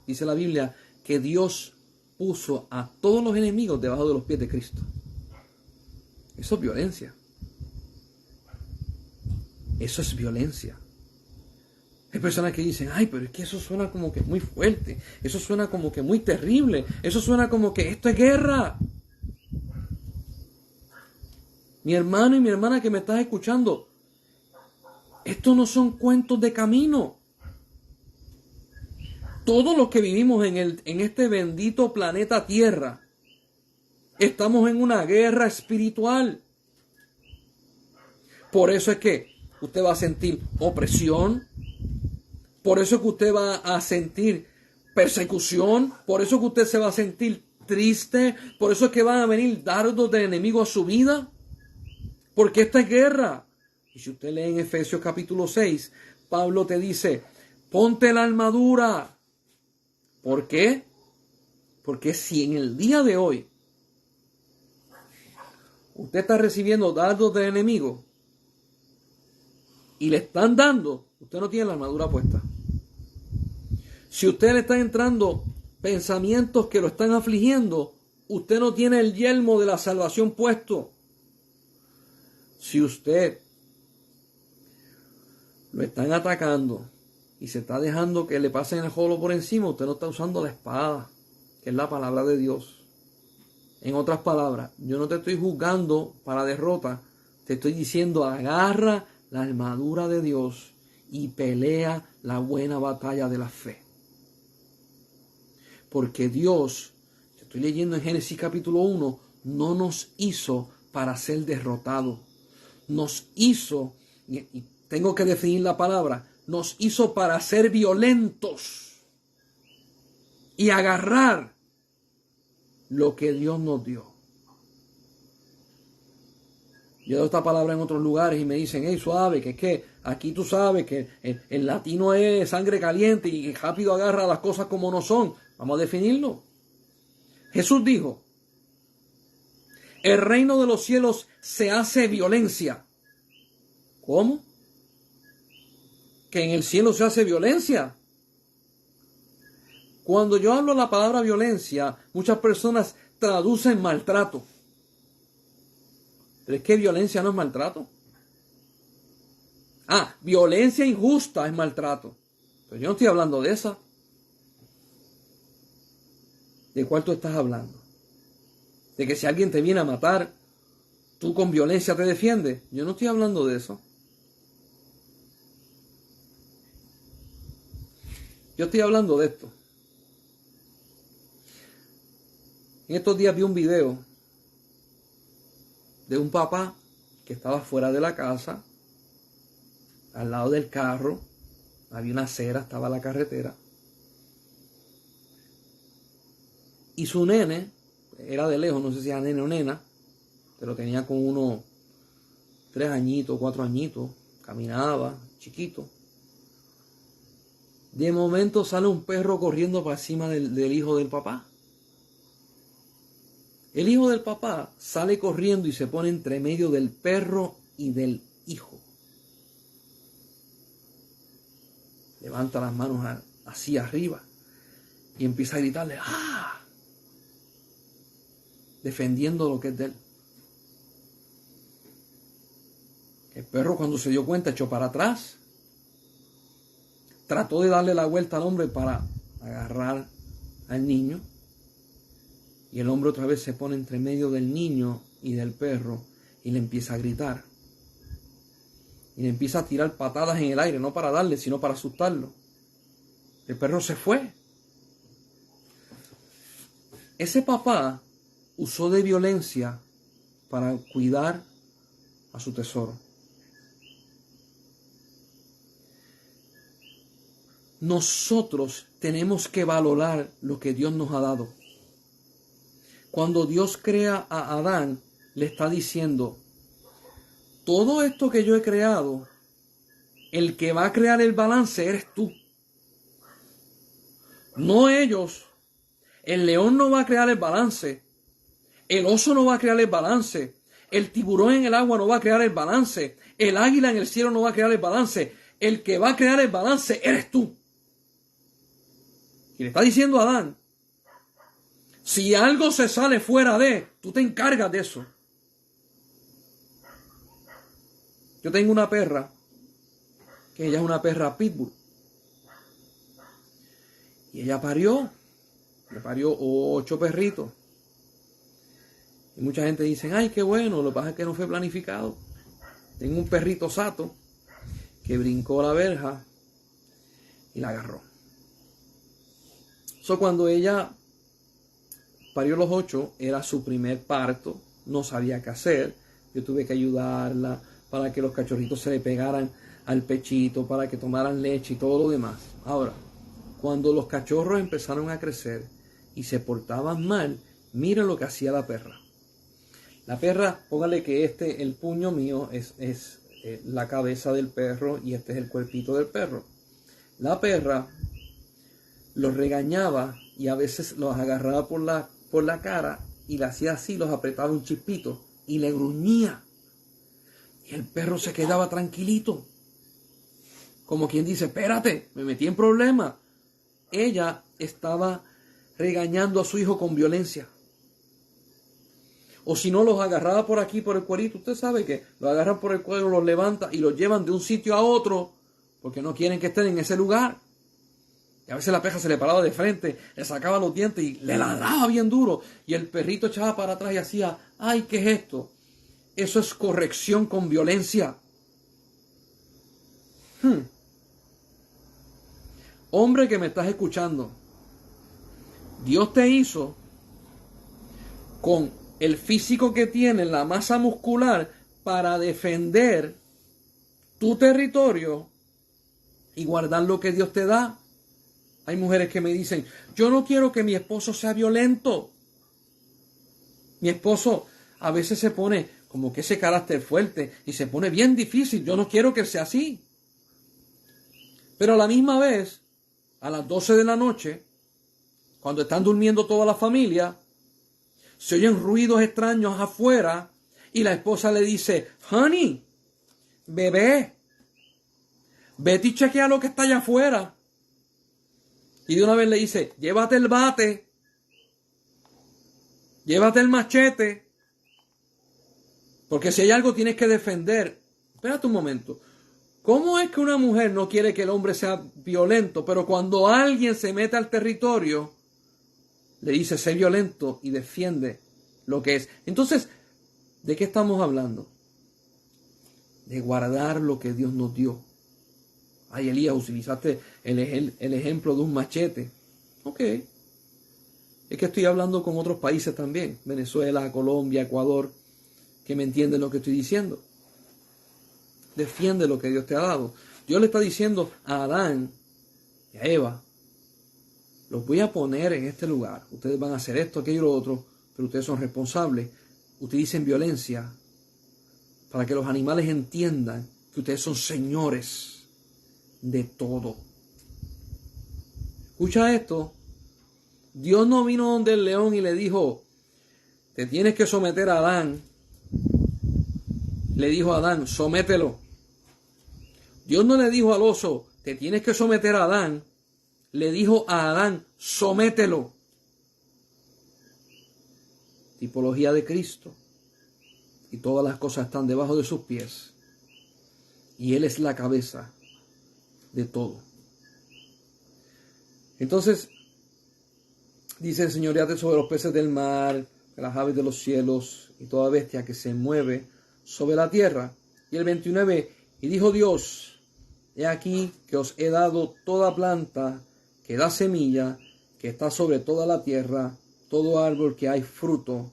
dice la Biblia, que Dios puso a todos los enemigos debajo de los pies de Cristo. Eso es violencia. Eso es violencia. Hay personas que dicen: ay, pero es que eso suena como que muy fuerte. Eso suena como que muy terrible. Eso suena como que esto es guerra. Mi hermano y mi hermana que me estás escuchando, estos no son cuentos de camino. Todos los que vivimos en este bendito planeta Tierra, estamos en una guerra espiritual. Por eso es que usted va a sentir opresión. Por eso es que usted va a sentir persecución. Por eso es que usted se va a sentir triste. Por eso es que van a venir dardos del enemigo a su vida. Porque esta es guerra. Y si usted lee en Efesios capítulo 6, Pablo te dice: ponte la armadura. ¿Por qué? Porque si en el día de hoy usted está recibiendo dardos del enemigo y le están dando, usted no tiene la armadura puesta. Si usted le están entrando pensamientos que lo están afligiendo, usted no tiene el yelmo de la salvación puesto. Si usted lo están atacando y se está dejando que le pasen el jolo por encima, usted no está usando la espada, que es la palabra de Dios. En otras palabras, yo no te estoy juzgando para derrota, te estoy diciendo agarra la armadura de Dios y pelea la buena batalla de la fe. Porque Dios, yo estoy leyendo en Génesis capítulo 1, no nos hizo para ser derrotados. Nos hizo, y tengo que definir la palabra, nos hizo para ser violentos y agarrar lo que Dios nos dio. Yo doy esta palabra en otros lugares y me dicen, hey, suave, que es que aquí tú sabes que el latino es sangre caliente y rápido agarra las cosas como no son. Vamos a definirlo. Jesús dijo, el reino de los cielos se hace violencia. ¿Cómo? Que en el cielo se hace violencia. Cuando yo hablo la palabra violencia, muchas personas traducen maltrato. Pero es que violencia no es maltrato. Violencia injusta es maltrato. Pero yo no estoy hablando de esa. ¿De cuál tú estás hablando? De que si alguien te viene a matar, tú con violencia te defiendes. Yo no estoy hablando de eso. Yo estoy hablando de esto. En estos días vi un video de un papá que estaba fuera de la casa, al lado del carro, había una acera, estaba la carretera, y su nene, era de lejos, no sé si era nene o nena, pero tenía con unos 3 añitos, 4 añitos, caminaba, chiquito. De momento sale un perro corriendo para encima del hijo del papá. El hijo del papá sale corriendo y se pone entre medio del perro y del hijo. Levanta las manos así arriba y empieza a gritarle, ¡ah! Defendiendo lo que es de él. El perro, cuando se dio cuenta, echó para atrás. Trató de darle la vuelta al hombre para agarrar al niño. Y el hombre otra vez se pone entre medio del niño y del perro y le empieza a gritar. Y le empieza a tirar patadas en el aire, no para darle, sino para asustarlo. El perro se fue. Ese papá usó de violencia para cuidar a su tesoro. Nosotros tenemos que valorar lo que Dios nos ha dado. Cuando Dios crea a Adán, le está diciendo, todo esto que yo he creado, el que va a crear el balance eres tú. No ellos. El león no va a crear el balance. El oso no va a crear el balance. El tiburón en el agua no va a crear el balance. El águila en el cielo no va a crear el balance. El que va a crear el balance eres tú. Y le está diciendo a Adán, si algo se sale fuera de, tú te encargas de eso. Yo tengo una perra, que ella es una perra pitbull. Y ella me parió 8 perritos. Y mucha gente dice, ay, qué bueno, lo que pasa es que no fue planificado. Tengo un perrito sato que brincó la verja y la agarró. Cuando ella parió los 8, era su primer parto, no sabía qué hacer. Yo tuve que ayudarla para que los cachorritos se le pegaran al pechito, para que tomaran leche y todo lo demás. Ahora, cuando los cachorros empezaron a crecer y se portaban mal, miren lo que hacía la perra. La perra, póngale que el puño mío es la cabeza del perro y este es el cuerpito del perro. La perra los regañaba y a veces los agarraba por la cara y le hacía así, los apretaba un chispito y le gruñía. Y el perro se quedaba tranquilito. Como quien dice, espérate, me metí en problemas. Ella estaba regañando a su hijo con violencia. O si no, los agarraba por aquí, por el cuerito. Usted sabe que los agarran por el cuello, los levanta y los llevan de un sitio a otro porque no quieren que estén en ese lugar. Y a veces la peja se le paraba de frente, le sacaba los dientes y le ladraba bien duro. Y el perrito echaba para atrás y hacía, ay, ¿qué es esto? Eso es corrección con violencia. Hombre que me estás escuchando, Dios te hizo con el físico que tienes, la masa muscular, para defender tu territorio y guardar lo que Dios te da. Hay mujeres que me dicen, yo no quiero que mi esposo sea violento. Mi esposo a veces se pone como que ese carácter fuerte y se pone bien difícil. Yo no quiero que sea así. Pero a la misma vez, a las 12 de la noche, cuando están durmiendo toda la familia, se oyen ruidos extraños afuera y la esposa le dice, honey, bebé, vete y chequea lo que está allá afuera. Y de una vez le dice, llévate el bate, llévate el machete, porque si hay algo tienes que defender. Espérate un momento. ¿Cómo es que una mujer no quiere que el hombre sea violento, pero cuando alguien se mete al territorio, le dice, sé violento y defiende lo que es? Entonces, ¿de qué estamos hablando? De guardar lo que Dios nos dio. Ay, Elías, utilizaste el ejemplo de un machete. Ok. Es que estoy hablando con otros países también. Venezuela, Colombia, Ecuador, que me entienden lo que estoy diciendo. Defiende lo que Dios te ha dado. Dios le está diciendo a Adán y a Eva, los voy a poner en este lugar. Ustedes van a hacer esto, aquello y lo otro, pero ustedes son responsables. Utilicen violencia para que los animales entiendan que ustedes son señores de todo. Escucha esto. Dios no vino donde el león y le dijo, te tienes que someter a Adán. Le dijo a Adán, somételo. Dios no le dijo al oso, te tienes que someter a Adán. Le dijo a Adán, somételo. Tipología de Cristo. Y todas las cosas están debajo de sus pies. Y Él es la cabeza de todo. Entonces, dice, enseñoreate sobre los peces del mar, las aves de los cielos y toda bestia que se mueve sobre la tierra. Y el 29, y dijo Dios, he aquí que os he dado toda planta que da semilla, que está sobre toda la tierra, todo árbol que hay fruto,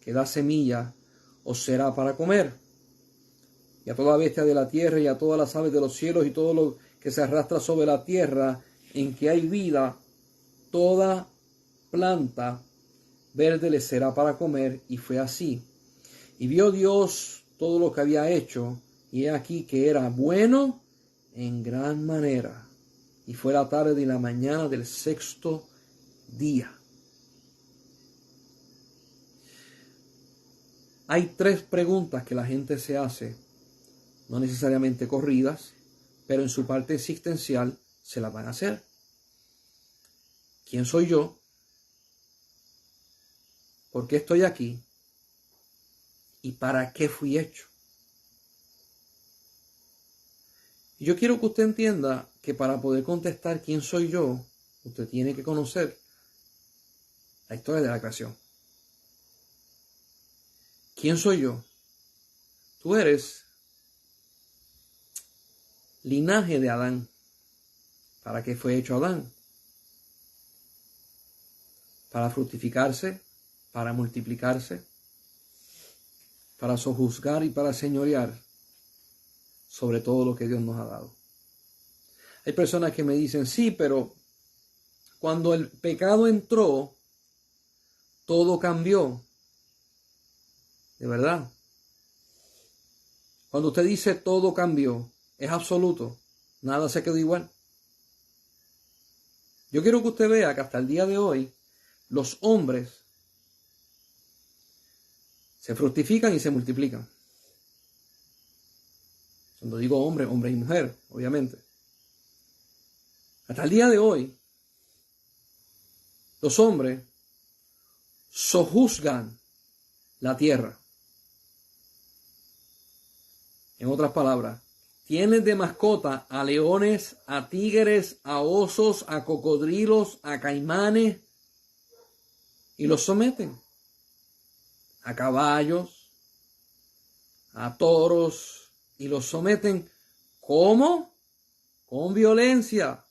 que da semilla, os será para comer. Y a toda bestia de la tierra, y a todas las aves de los cielos, y todo lo que se arrastra sobre la tierra, en que hay vida, toda planta verde le será para comer. Y fue así. Y vio Dios todo lo que había hecho, y he aquí que era bueno en gran manera. Y fue la tarde y la mañana del sexto día. Hay tres preguntas que la gente se hace, no necesariamente corridas, pero en su parte existencial se las van a hacer. ¿Quién soy yo? ¿Por qué estoy aquí? ¿Y para qué fui hecho? Y yo quiero que usted entienda que para poder contestar quién soy yo, usted tiene que conocer la historia de la creación. ¿Quién soy yo? Tú eres linaje de Adán. ¿Para qué fue hecho Adán? Para fructificarse, para multiplicarse, para sojuzgar y para señorear sobre todo lo que Dios nos ha dado. Hay personas que me dicen, sí, pero cuando el pecado entró, todo cambió. De verdad. Cuando usted dice todo cambió, es absoluto. Nada se quedó igual. Yo quiero que usted vea que hasta el día de hoy, los hombres se fructifican y se multiplican. Cuando digo hombre, hombre y mujer, obviamente. Hasta el día de hoy, los hombres sojuzgan la tierra. En otras palabras, tienes de mascota a leones, a tigres, a osos, a cocodrilos, a caimanes, y los someten. A caballos, a toros, y los someten. ¿Cómo? Con violencia.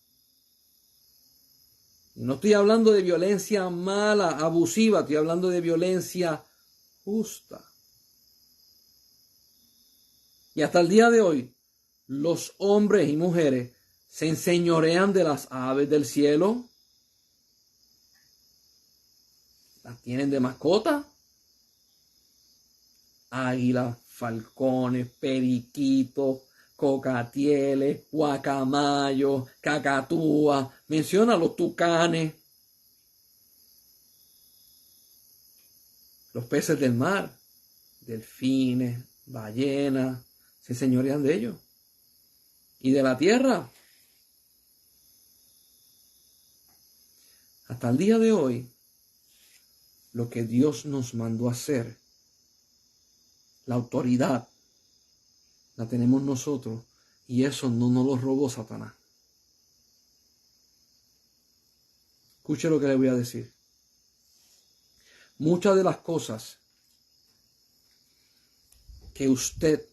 No estoy hablando de violencia mala, abusiva, estoy hablando de violencia justa. Y hasta el día de hoy, los hombres y mujeres se enseñorean de las aves del cielo. Las tienen de mascota. Águilas, falcones, periquitos, cocatieles, guacamayos, cacatúas, menciona los tucanes, los peces del mar, delfines, ballenas, se enseñorean de ellos. Y de la tierra. Hasta el día de hoy, lo que Dios nos mandó a hacer, la autoridad, la tenemos nosotros, y eso no nos lo robó Satanás. Escuche lo que le voy a decir. Muchas de las cosas que usted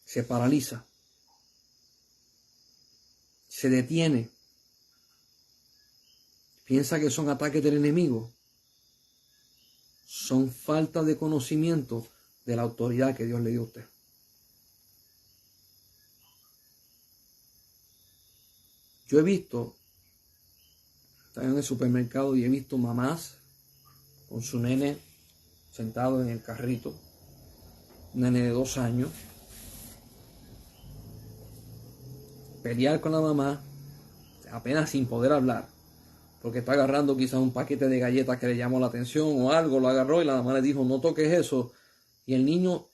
se paraliza, se detiene, piensa que son ataques del enemigo, son falta de conocimiento de la autoridad que Dios le dio a usted. Yo he visto, estaba en el supermercado y he visto mamás con su nene sentado en el carrito, un nene de 2 años, pelear con la mamá, apenas sin poder hablar, porque está agarrando quizás un paquete de galletas que le llamó la atención o algo, lo agarró y la mamá le dijo, no toques eso, y el niño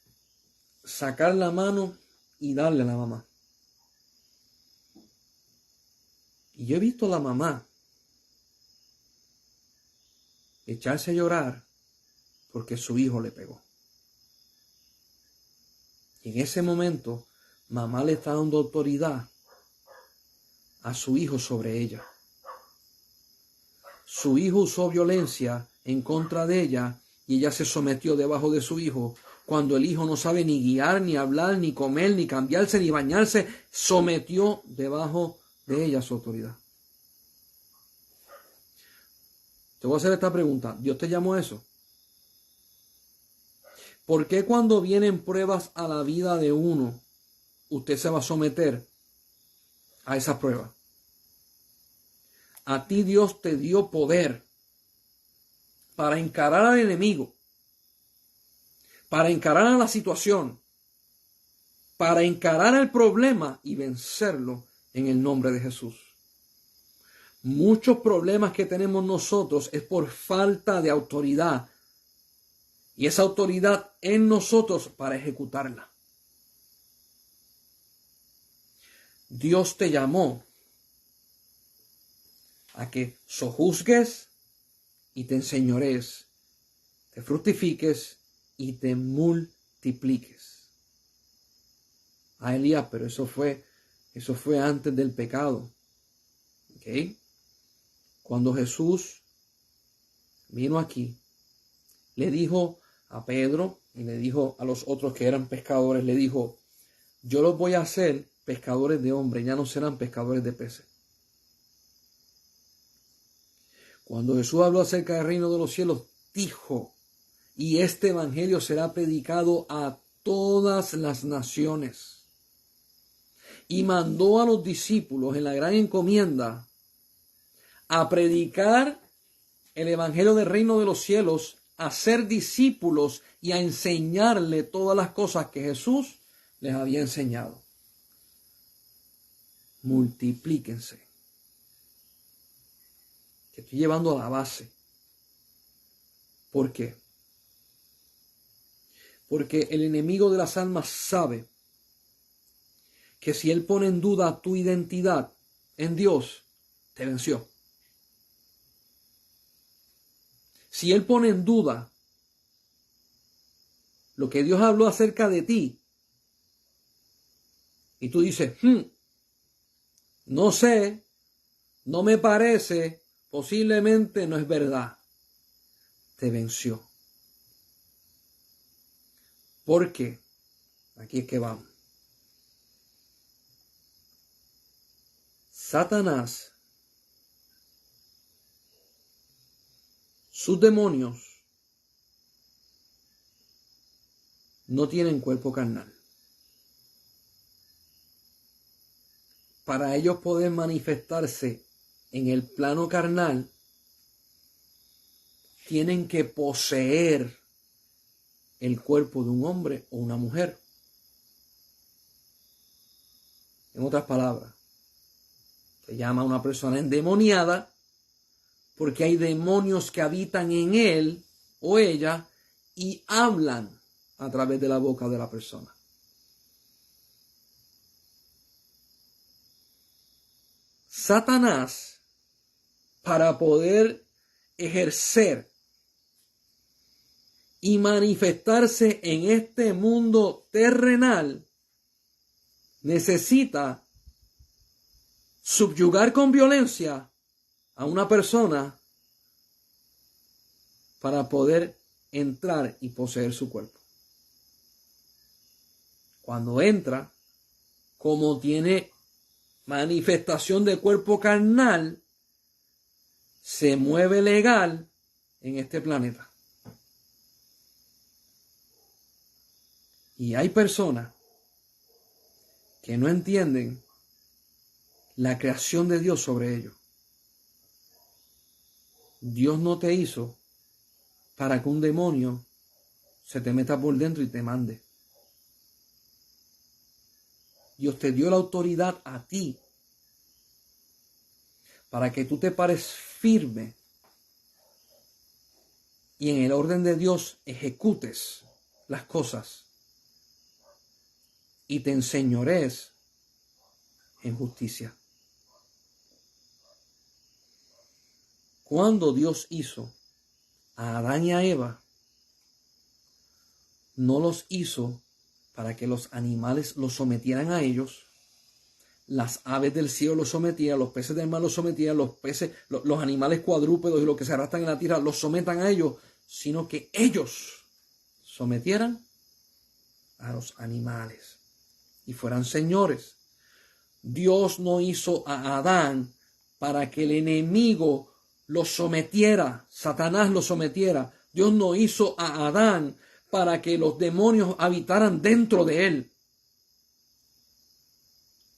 sacar la mano y darle a la mamá. Y yo he visto a la mamá echarse a llorar porque su hijo le pegó. Y en ese momento, mamá le está dando autoridad a su hijo sobre ella. Su hijo usó violencia en contra de ella y ella se sometió debajo de su hijo. Cuando el hijo no sabe ni guiar, ni hablar, ni comer, ni cambiarse, ni bañarse, sometió debajo de ella su autoridad. Te voy a hacer esta pregunta. ¿Dios te llamó a eso? ¿Por qué cuando vienen pruebas a la vida de uno, usted se va a someter a esa prueba? A ti Dios te dio poder para encarar al enemigo, para encarar a la situación, para encarar el problema y vencerlo en el nombre de Jesús. Muchos problemas que tenemos nosotros es por falta de autoridad. Y esa autoridad en nosotros para ejecutarla. Dios te llamó a que sojuzgues y te enseñorees, te fructifiques y te multipliques. Ah, Elías, pero eso fue antes del pecado. ¿Ok? Cuando Jesús vino aquí, le dijo a Pedro y le dijo a los otros que eran pescadores, le dijo, yo los voy a hacer pescadores de hombres, ya no serán pescadores de peces. Cuando Jesús habló acerca del reino de los cielos, dijo, y este evangelio será predicado a todas las naciones. Y mandó a los discípulos en la gran encomienda a predicar el evangelio del reino de los cielos, a ser discípulos y a enseñarle todas las cosas que Jesús les había enseñado. Multiplíquense. Te estoy llevando a la base. ¿Por qué? Porque el enemigo de las almas sabe que si él pone en duda tu identidad en Dios, te venció. Si él pone en duda lo que Dios habló acerca de ti, y tú dices, no sé, no me parece, posiblemente no es verdad, te venció. ¿Por qué? Aquí es que vamos. Satanás, sus demonios, no tienen cuerpo carnal. Para ellos poder manifestarse en el plano carnal, tienen que poseer el cuerpo de un hombre o una mujer. En otras palabras, se llama a una persona endemoniada porque hay demonios que habitan en él o ella y hablan a través de la boca de la persona. Satanás, para poder ejercer y manifestarse en este mundo terrenal, necesita subyugar con violencia a una persona para poder entrar y poseer su cuerpo. Cuando entra, como tiene manifestación de cuerpo carnal, se mueve legal en este planeta. Y hay personas que no entienden la creación de Dios sobre ellos. Dios no te hizo para que un demonio se te meta por dentro y te mande. Dios te dio la autoridad a ti para que tú te pares firme y en el orden de Dios ejecutes las cosas y te enseñorees en justicia. Cuando Dios hizo a Adán y a Eva, no los hizo para que los animales los sometieran a ellos, las aves del cielo los sometían, los peces del mar los sometían, los animales cuadrúpedos y los que se arrastran en la tierra los sometan a ellos, sino que ellos sometieran a los animales y fueran señores. Dios no hizo a Adán para que el enemigo lo sometiera, Satanás lo sometiera. Dios no hizo a Adán para que los demonios habitaran dentro de él.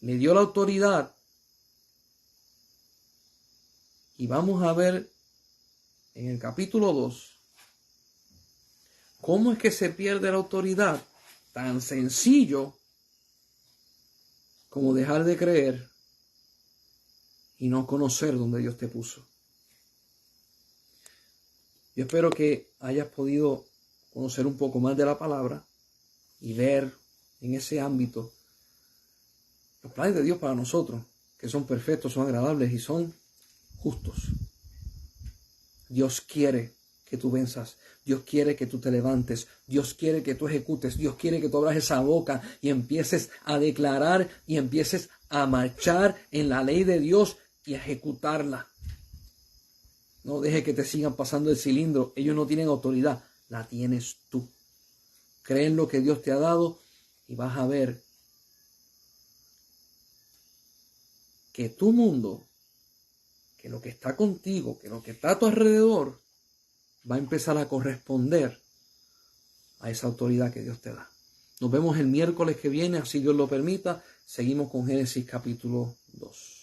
Le dio la autoridad. Y vamos a ver en el capítulo 2 cómo es que se pierde la autoridad. Tan sencillo como dejar de creer y no conocer donde Dios te puso. Yo espero que hayas podido conocer un poco más de la palabra y ver en ese ámbito los planes de Dios para nosotros, que son perfectos, son agradables y son justos. Dios quiere que tú venzas. Dios quiere que tú te levantes. Dios quiere que tú ejecutes. Dios quiere que tú abras esa boca y empieces a declarar y empieces a marchar en la ley de Dios y a ejecutarla. No deje que te sigan pasando el cilindro. Ellos no tienen autoridad. La tienes tú. Cree en lo que Dios te ha dado y vas a ver que tu mundo, que lo que está contigo, que lo que está a tu alrededor, va a empezar a corresponder a esa autoridad que Dios te da. Nos vemos el miércoles que viene, así Dios lo permita. Seguimos con Génesis capítulo 2.